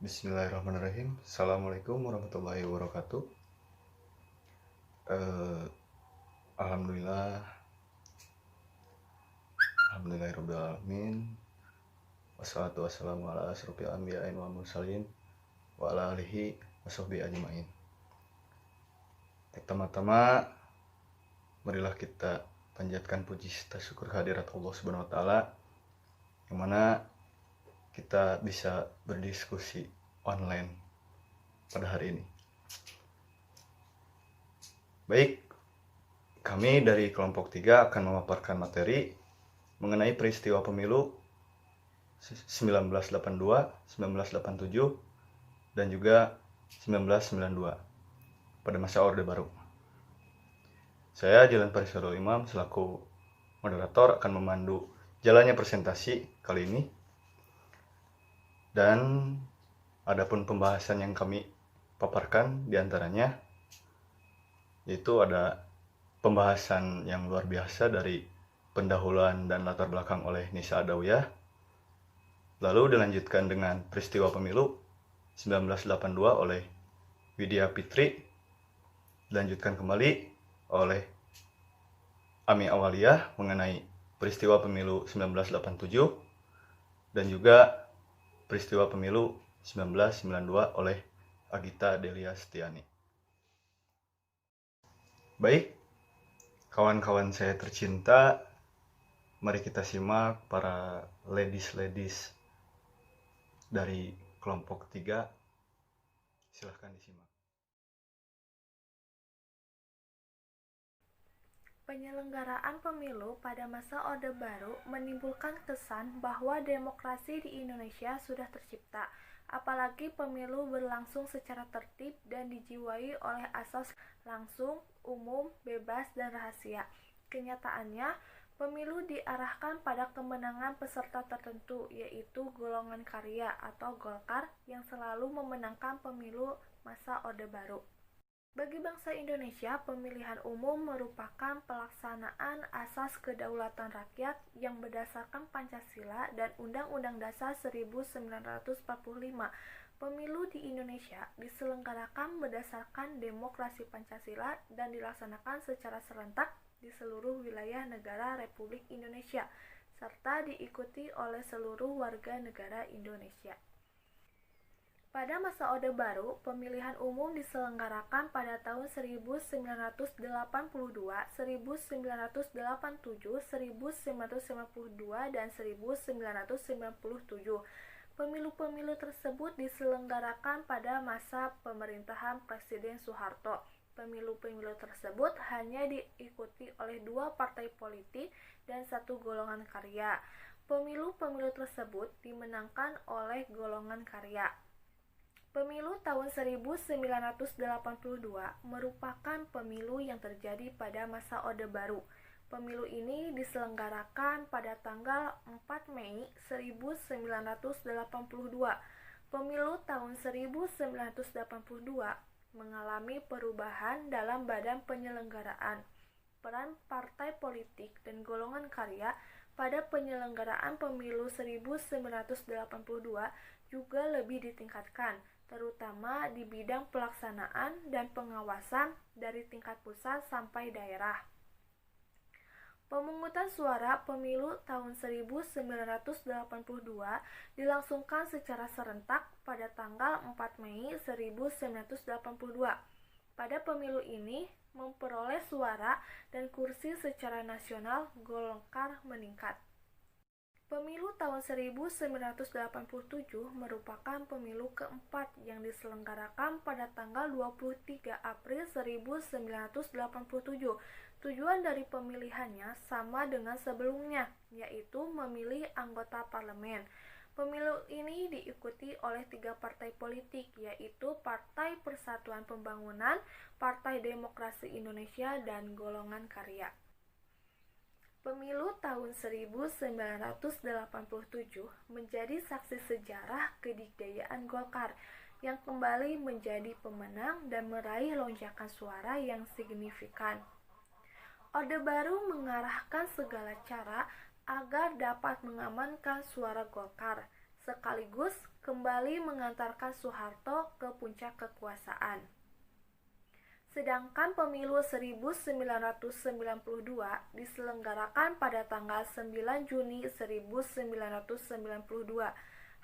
Bismillahirrahmanirrahim. Assalamualaikum warahmatullahi wabarakatuh. Eh, Alhamdulillah, alhamdulillahirabbil alamin. Wassalatu wassalamu ala asrofil anbiya'i wal mursalin wa ala alihi washabbihi ajmain. Pertama-tama, marilah kita panjatkan puji serta syukur kehadirat Allah Subhanahu wa taala yang mana kita bisa berdiskusi online pada hari ini. Baik, kami dari kelompok 3 akan memaparkan materi mengenai peristiwa pemilu 1982, 1987, dan juga 1992 pada masa Orde Baru. Saya Jalan Parisarul Imam selaku moderator akan memandu jalannya presentasi kali ini. Dan adapun pembahasan yang kami paparkan diantaranya yaitu ada pembahasan yang luar biasa dari pendahuluan dan latar belakang oleh Nisa Adawiyah, lalu dilanjutkan dengan peristiwa pemilu 1982 oleh Widya Fitri, dilanjutkan kembali oleh Ami Awaliyah mengenai peristiwa pemilu 1987 dan juga peristiwa pemilu 1992 oleh Agita Delia Setiani. Baik, kawan-kawan saya tercinta, mari kita simak para ladies dari kelompok 3. Silahkan disimak. Penyelenggaraan pemilu pada masa Orde Baru menimbulkan kesan bahwa demokrasi di Indonesia sudah tercipta, apalagi pemilu berlangsung secara tertib dan dijiwai oleh asas langsung, umum, bebas, dan rahasia. Kenyataannya, pemilu diarahkan pada kemenangan peserta tertentu, yaitu golongan karya atau Golkar yang selalu memenangkan pemilu masa Orde Baru. Bagi bangsa Indonesia, pemilihan umum merupakan pelaksanaan asas kedaulatan rakyat yang berdasarkan Pancasila dan Undang-Undang Dasar 1945. Pemilu di Indonesia diselenggarakan berdasarkan demokrasi Pancasila dan dilaksanakan secara serentak di seluruh wilayah negara Republik Indonesia, serta diikuti oleh seluruh warga negara Indonesia. Pada masa Orde Baru, pemilihan umum diselenggarakan pada tahun 1982, 1987, 1992, dan 1997. Pemilu-pemilu tersebut diselenggarakan pada masa pemerintahan Presiden Soeharto. Pemilu-pemilu tersebut hanya diikuti oleh 2 partai politik dan 1 golongan karya. Pemilu-pemilu tersebut dimenangkan oleh golongan karya. Pemilu tahun 1982 merupakan pemilu yang terjadi pada masa Orde Baru. Pemilu ini diselenggarakan pada tanggal 4 Mei 1982. Pemilu tahun 1982 mengalami perubahan dalam badan penyelenggaraan. Peran partai politik dan golongan karya pada penyelenggaraan pemilu 1982 juga lebih ditingkatkan, terutama di bidang pelaksanaan dan pengawasan dari tingkat pusat sampai daerah. Pemungutan suara pemilu tahun 1982 dilangsungkan secara serentak pada tanggal 4 Mei 1982. Pada pemilu ini memperoleh suara dan kursi secara nasional Golkar meningkat. Pemilu tahun 1987 merupakan pemilu keempat yang diselenggarakan pada tanggal 23 April 1987. Tujuan dari pemilihannya sama dengan sebelumnya, yaitu memilih anggota parlemen. Pemilu ini diikuti oleh 3 partai politik, yaitu Partai Persatuan Pembangunan, Partai Demokrasi Indonesia, dan Golongan Karya. Pemilu tahun 1987 menjadi saksi sejarah kedikdayaan Golkar yang kembali menjadi pemenang dan meraih lonjakan suara yang signifikan. Orde Baru mengarahkan segala cara agar dapat mengamankan suara Golkar. sekaligus kembali mengantarkan Soeharto ke puncak kekuasaan. Sedangkan pemilu 1992 diselenggarakan pada tanggal 9 Juni 1992.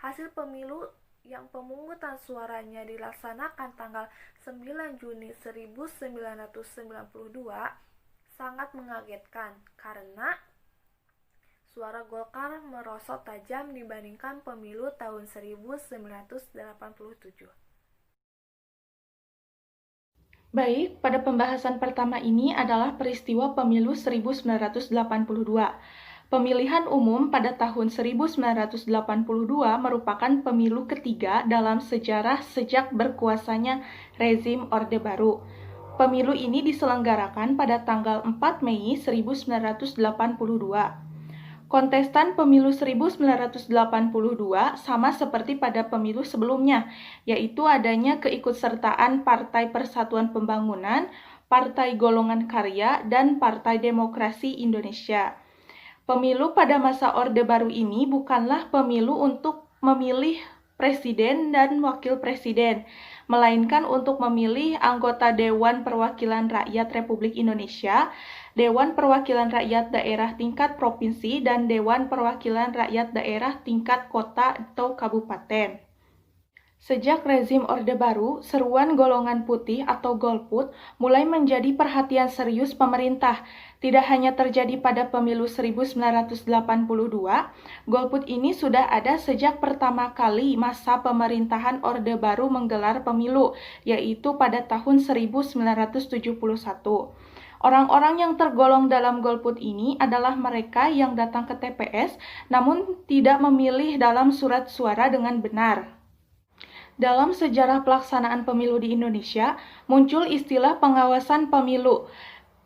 Hasil pemilu yang pemungutan suaranya dilaksanakan tanggal 9 Juni 1992 sangat mengagetkan karena suara Golkar merosot tajam dibandingkan pemilu tahun 1987. Baik, pada pembahasan pertama ini adalah peristiwa pemilu 1982. Pemilihan umum pada tahun 1982 merupakan pemilu ketiga dalam sejarah sejak berkuasanya rezim Orde Baru. Pemilu ini diselenggarakan pada tanggal 4 Mei 1982. Kontestan pemilu 1982 sama seperti pada pemilu sebelumnya, yaitu adanya keikutsertaan Partai Persatuan Pembangunan, Partai Golongan Karya, dan Partai Demokrasi Indonesia. Pemilu pada masa Orde Baru ini bukanlah pemilu untuk memilih presiden dan wakil presiden, melainkan untuk memilih anggota Dewan Perwakilan Rakyat Republik Indonesia, Dewan Perwakilan Rakyat Daerah tingkat provinsi, dan Dewan Perwakilan Rakyat Daerah tingkat kota atau kabupaten. Sejak rezim Orde Baru, seruan golongan putih atau golput mulai menjadi perhatian serius pemerintah. Tidak hanya terjadi pada pemilu 1982, golput ini sudah ada sejak pertama kali masa pemerintahan Orde Baru menggelar pemilu, yaitu pada tahun 1971. Orang-orang yang tergolong dalam golput ini adalah mereka yang datang ke TPS namun tidak memilih dalam surat suara dengan benar. Dalam sejarah pelaksanaan pemilu di Indonesia, muncul istilah pengawasan pemilu.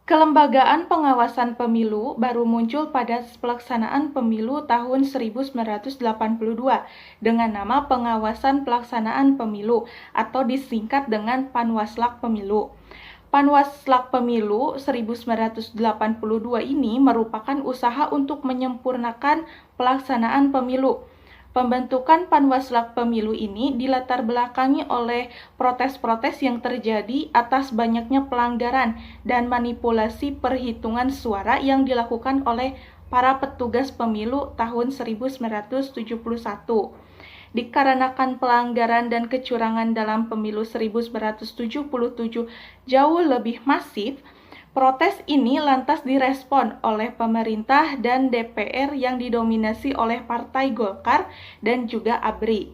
Kelembagaan pengawasan pemilu baru muncul pada pelaksanaan pemilu tahun 1982 dengan nama Pengawasan Pelaksanaan Pemilu atau disingkat dengan Panwaslak Pemilu. Panwaslak Pemilu 1982 ini merupakan usaha untuk menyempurnakan pelaksanaan pemilu. Pembentukan Panwaslak Pemilu ini dilatar belakangi oleh protes-protes yang terjadi atas banyaknya pelanggaran dan manipulasi perhitungan suara yang dilakukan oleh para petugas pemilu tahun 1971. Dikarenakan pelanggaran dan kecurangan dalam pemilu 1977 jauh lebih masif, protes ini lantas direspon oleh pemerintah dan DPR yang didominasi oleh Partai Golkar dan juga ABRI.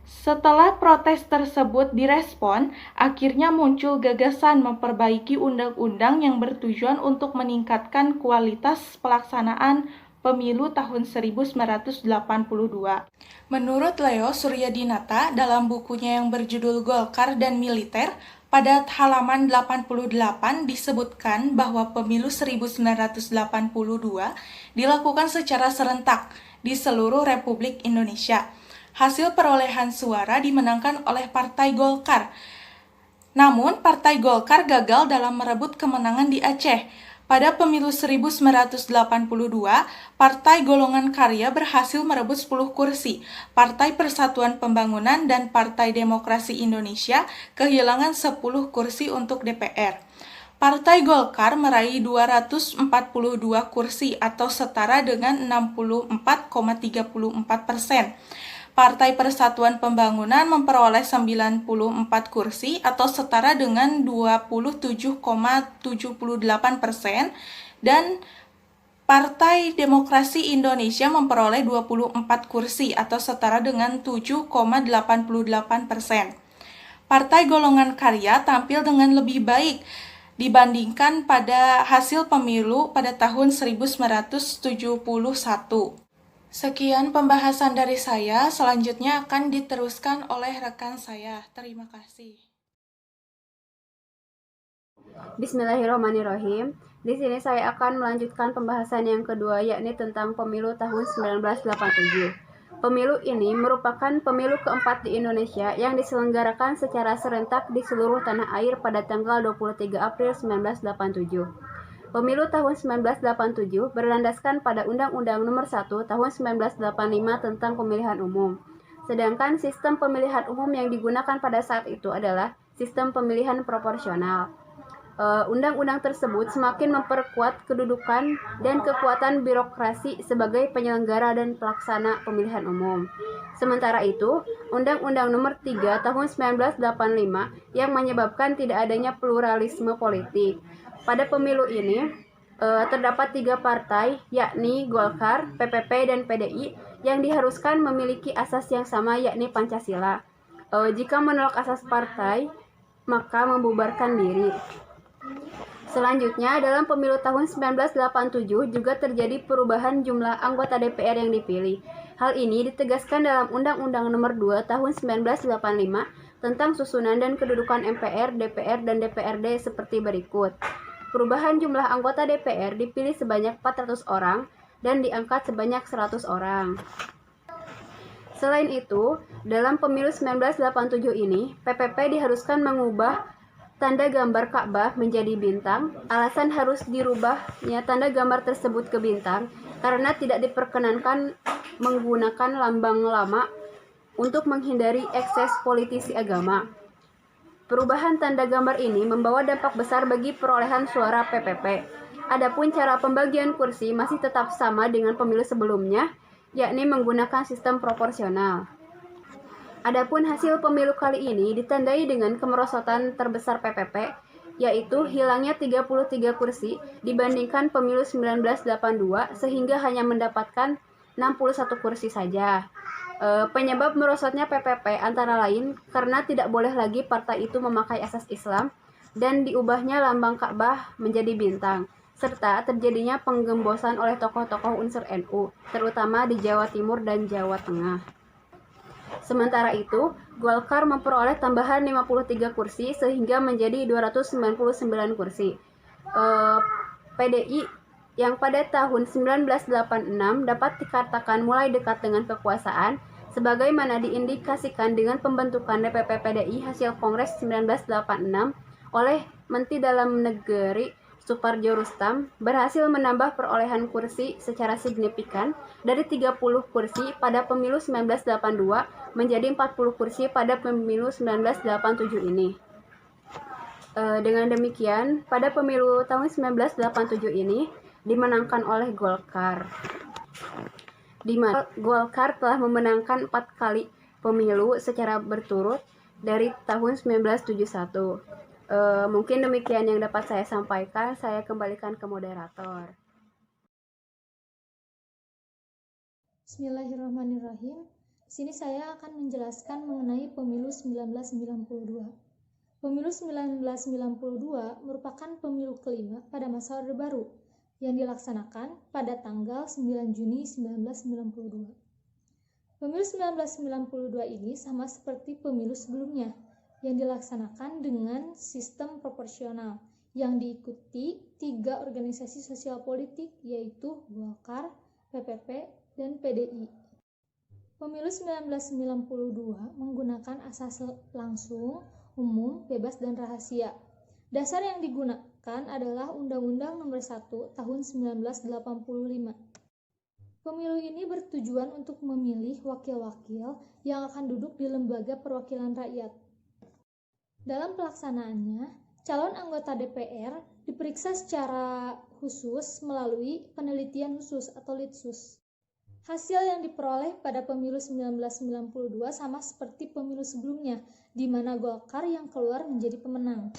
Setelah protes tersebut direspon, akhirnya muncul gagasan memperbaiki undang-undang yang bertujuan untuk meningkatkan kualitas pelaksanaan pemilu tahun 1982. Menurut Leo Suryadinata dalam bukunya yang berjudul Golkar dan Militer, pada halaman 88 disebutkan bahwa pemilu 1982 dilakukan secara serentak di seluruh Republik Indonesia. Hasil perolehan suara dimenangkan oleh Partai Golkar. Namun, Partai Golkar gagal dalam merebut kemenangan di Aceh. Pada pemilu 1982, Partai Golongan Karya berhasil merebut 10 kursi. Partai Persatuan Pembangunan dan Partai Demokrasi Indonesia kehilangan 10 kursi untuk DPR. Partai Golkar meraih 242 kursi atau setara dengan 64,34%. Partai Persatuan Pembangunan memperoleh 94 kursi atau setara dengan 27,78% dan Partai Demokrasi Indonesia memperoleh 24 kursi atau setara dengan 7,88%. Partai Golongan Karya tampil dengan lebih baik dibandingkan pada hasil pemilu pada tahun 1971. Sekian pembahasan dari saya, selanjutnya akan diteruskan oleh rekan saya. Terima kasih. Bismillahirrahmanirrahim. Di sini saya akan melanjutkan pembahasan yang kedua, yakni tentang pemilu tahun 1987. Pemilu ini merupakan pemilu keempat di Indonesia yang diselenggarakan secara serentak di seluruh tanah air pada tanggal 23 April 1987. Pemilu tahun 1987 berlandaskan pada Undang-Undang Nomor 1 Tahun 1985 tentang Pemilihan Umum. Sedangkan sistem pemilihan umum yang digunakan pada saat itu adalah sistem pemilihan proporsional. Undang-undang tersebut semakin memperkuat kedudukan dan kekuatan birokrasi sebagai penyelenggara dan pelaksana pemilihan umum. Sementara itu, Undang-Undang Nomor 3 Tahun 1985 yang menyebabkan tidak adanya pluralisme politik. Pada pemilu ini, terdapat 3 partai, yakni Golkar, PPP, dan PDI, yang diharuskan memiliki asas yang sama, yakni Pancasila. Jika menolak asas partai, maka membubarkan diri. Selanjutnya, dalam pemilu tahun 1987 juga terjadi perubahan jumlah anggota DPR yang dipilih. Hal ini ditegaskan dalam Undang-Undang Nomor 2 Tahun 1985 tentang susunan dan kedudukan MPR, DPR, dan DPRD seperti berikut. Perubahan jumlah anggota DPR dipilih sebanyak 400 orang dan diangkat sebanyak 100 orang. Selain itu, dalam pemilu 1987 ini, PPP diharuskan mengubah tanda gambar Ka'bah menjadi bintang. Alasan harus dirubahnya tanda gambar tersebut ke bintang karena tidak diperkenankan menggunakan lambang lama untuk menghindari ekses politisi agama. Perubahan tanda gambar ini membawa dampak besar bagi perolehan suara PPP. Adapun cara pembagian kursi masih tetap sama dengan pemilu sebelumnya, yakni menggunakan sistem proporsional. Adapun hasil pemilu kali ini ditandai dengan kemerosotan terbesar PPP, yaitu hilangnya 33 kursi dibandingkan pemilu 1982 sehingga hanya mendapatkan 61 kursi saja. Penyebab merosotnya PPP antara lain karena tidak boleh lagi partai itu memakai asas Islam dan diubahnya lambang Ka'bah menjadi bintang, serta terjadinya penggembosan oleh tokoh-tokoh unsur NU, terutama di Jawa Timur dan Jawa Tengah. Sementara itu, Golkar memperoleh tambahan 53 kursi sehingga menjadi 299 kursi. PDI yang pada tahun 1986 dapat dikatakan mulai dekat dengan kekuasaan, sebagaimana diindikasikan dengan pembentukan DPP PDI hasil Kongres 1986 oleh Menteri Dalam Negeri Suparjo Rustam, berhasil menambah perolehan kursi secara signifikan dari 30 kursi pada pemilu 1982 menjadi 40 kursi pada pemilu 1987 ini. Dengan demikian, pada pemilu tahun 1987 ini dimenangkan oleh Golkar. Di mana Golkar telah memenangkan 4 kali pemilu secara berturut dari tahun 1971. Mungkin demikian yang dapat saya sampaikan. Saya kembalikan ke moderator. Bismillahirrahmanirrahim. Di sini saya akan menjelaskan mengenai pemilu 1992. Pemilu 1992 merupakan pemilu kelima pada masa Orde Baru yang dilaksanakan pada tanggal 9 Juni 1992. Pemilu 1992 ini sama seperti pemilu sebelumnya, yang dilaksanakan dengan sistem proporsional yang diikuti 3 organisasi sosial politik, yaitu Golkar, PPP, dan PDI. Pemilu 1992 menggunakan asas langsung, umum, bebas, dan rahasia. Dasar yang digunakan adalah Undang-Undang Nomor 1 Tahun 1985. Pemilu ini bertujuan untuk memilih wakil-wakil yang akan duduk di lembaga perwakilan rakyat. Dalam pelaksanaannya, calon anggota DPR diperiksa secara khusus melalui penelitian khusus atau litsus. Hasil yang diperoleh pada pemilu 1992 sama seperti pemilu sebelumnya, di mana Golkar yang keluar menjadi pemenang.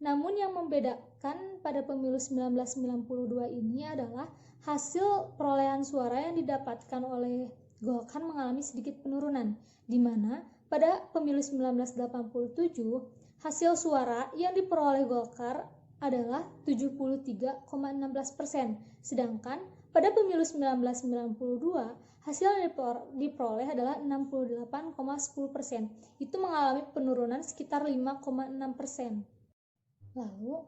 Namun yang membedakan pada pemilu 1992 ini adalah hasil perolehan suara yang didapatkan oleh Golkar mengalami sedikit penurunan, di mana pada pemilu 1987, hasil suara yang diperoleh Golkar adalah 73,16%, sedangkan pada pemilu 1992, hasil yang diperoleh adalah 68,10%. Itu mengalami penurunan sekitar 5,6%. Lalu,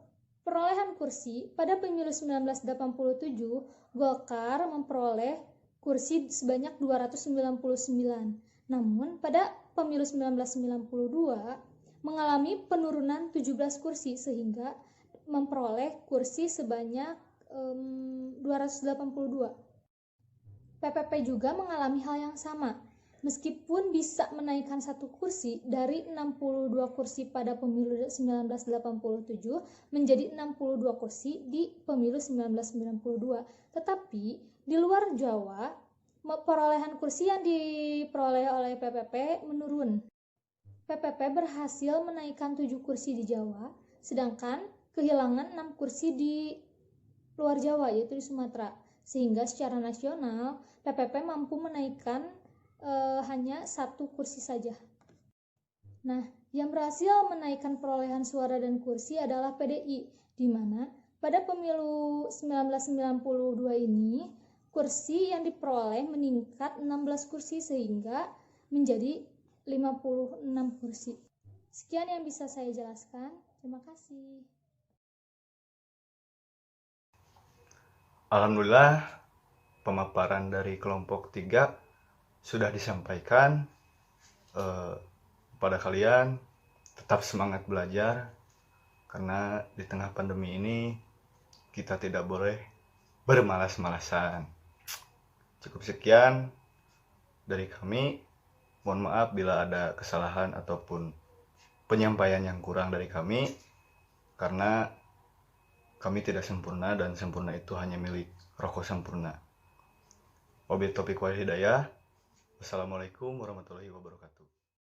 perolehan kursi pada pemilu 1987, Golkar memperoleh kursi sebanyak 299. Namun, pada pemilu 1992 mengalami penurunan 17 kursi sehingga memperoleh kursi sebanyak 282. PPP juga mengalami hal yang sama, Meskipun bisa menaikkan 1 kursi dari 62 kursi pada pemilu 1987 menjadi 62 kursi di pemilu 1992. Tetapi di luar Jawa, perolehan kursi yang diperoleh oleh PPP menurun. PPP berhasil menaikkan 7 kursi di Jawa, sedangkan kehilangan 6 kursi di luar Jawa, yaitu di Sumatera. Sehingga secara nasional, PPP mampu menaikkan hanya 1 kursi saja. Nah, yang berhasil menaikkan perolehan suara dan kursi adalah PDI, di mana pada pemilu 1992 ini, kursi yang diperoleh meningkat 16 kursi sehingga menjadi 56 kursi. Sekian yang bisa saya jelaskan. Terima kasih. Alhamdulillah, pemaparan dari kelompok 3 sudah disampaikan. Pada kalian tetap semangat belajar, karena di tengah pandemi ini kita tidak boleh bermalas-malasan. Cukup sekian dari kami. Mohon maaf bila ada kesalahan ataupun penyampaian yang kurang dari kami, karena kami tidak sempurna dan sempurna itu hanya milik Roko Sempurna. Wabillahi taufiq wal hidayah. Wassalamualaikum warahmatullahi wabarakatuh.